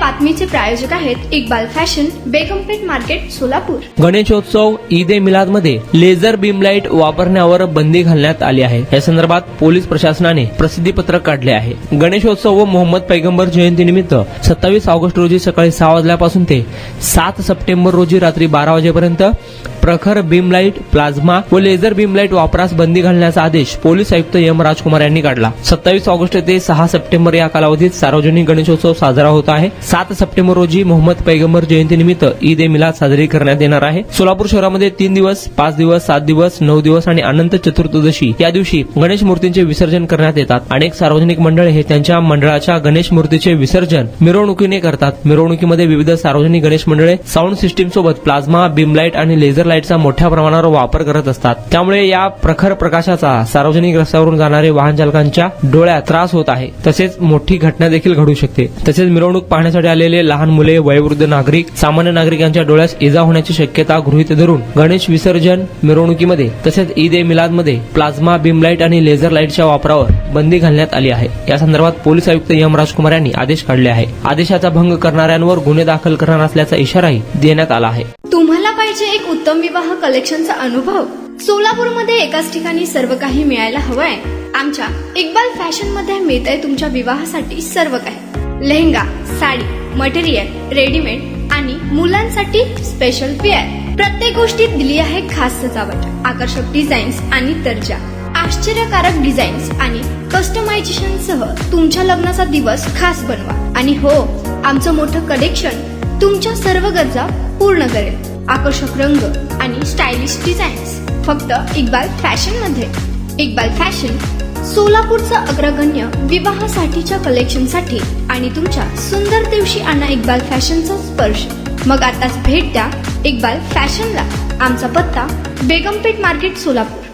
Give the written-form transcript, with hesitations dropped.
बातमीचे प्रायोजक आहेत Iqbal fashion, बेगमपेठ market, Solapur. Ganeshotsav Eid ए मिलाद मध्ये लेझर बीम लाईट वापरण्यावर बंदी घालण्यात आली आहे। या संदर्भात पोलीस प्रशासनाने प्रसिद्धीपत्रक काढले आहे। गणेशोत्सव व मोहम्मद पैगंबर जयंतीनिमित्त 27 ऑगस्ट रोजी सकाळी 6 वाजल्यापासून ते 7 सप्टेंबर रोजी रात्री 12 वाजेपर्यंत प्रखर बीम लाईट, प्लाझ्मा व लेझर बीम लाईट वापरास बंदी घालण्याचा आदेश पोलीस आयुक्त एम राजकुमार यांनी काढला। 27 ऑगस्ट ते 6 सप्टेंबर या कालावधीत सार्वजनिक गणेशोत्सव साजरा होत आहे। 7 सप्टेंबर रोजी मोहम्मद पैगंबर जयंतीनिमित्त ईद ए मिलाद साजरी करण्यात येणार आहे। सोलापूर शहरामध्ये 3 दिवस, 5 दिवस, 7 दिवस, 9 दिवस आणि अनंत चतुर्दशी या दिवशी गणेश मूर्तींचे विसर्जन करण्यात येतात। अनेक सार्वजनिक मंडळे हे त्यांच्या मंडळाच्या गणेश मूर्तीचे विसर्जन मिरवणुकीने करतात। मिरवणुकीमध्ये विविध सार्वजनिक गणेश मंडळे साऊंड सिस्टीम सोबत प्लाझ्मा, बीम लाईट आणि लेझर लाईटचा मोठ्या प्रमाणावर वापर करत असतात। त्यामुळे या प्रखर प्रकाशाचा सार्वजनिक रस्त्यावरून जाणारे वाहन चालकांच्या डोळ्यात त्रास होत आहे। तसेच मोठी घटना देखील घडू शकते। तसेच मिरवणूक पाहण्यासाठी आलेले लहान मुले, वयोवृद्ध नागरिक, सामान्य नागरिकांच्या डोळ्यास इजा होण्याची शक्यता गृहीत धरून गणेश विसर्जन मिरवणुकीमध्ये तसेच ईद ए मिलाद मध्ये प्लाझ्मा, बीम लाईट आणि लेझर लाईटच्या वापरावर बंदी घालण्यात आली आहे। या संदर्भात पोलीस आयुक्त एम राजकुमार यांनी आदेश काढले आहे। आदेशाचा भंग करणाऱ्यांवर गुन्हे दाखल करणार असल्याचा इशाराही देण्यात आला आहे। तुम्हाला पाहिजे एक उत्तम विवाह कलेक्शनचा अनुभव? सोलापूरमध्ये एकाच ठिकाणी सर्व काही मिळायला हवंय? आमच्या इक्बाल फॅशन मध्ये मिळतंय तुमच्या विवाहासाठी सर्व काही। लेहंगा, साडी, मटेरियल, रेडीमेड आणि मुलांसाठी स्पेशल वेअर। प्रत्येक गोष्टीत दिली आहे खास सजावट, आकर्षक डिझाईन्स आणि दर्जा, आश्चर्यकारक डिझाईन्स आणि कस्टमायझेशन सह तुमच्या लग्नाचा दिवस खास बनवा। आणि हो, आमचं मोठं कलेक्शन तुमच्या सर्व गरजा पूर्ण करेल। आकर्षक रंग आणि स्टायलिश डिझाईन्स फक्त इक्बाल फॅशन मध्ये। इक्बाल फॅशन सोलापूरचा अग्रगण्य विवाहासाठीच्या कलेक्शनसाठी आणि तुमच्या सुंदर दिवशी आणा इक्बाल फॅशनचा स्पर्श। मग आताच भेट द्या इक्बाल फॅशनला। आमचा पत्ता बेगमपेठ मार्केट, सोलापूर।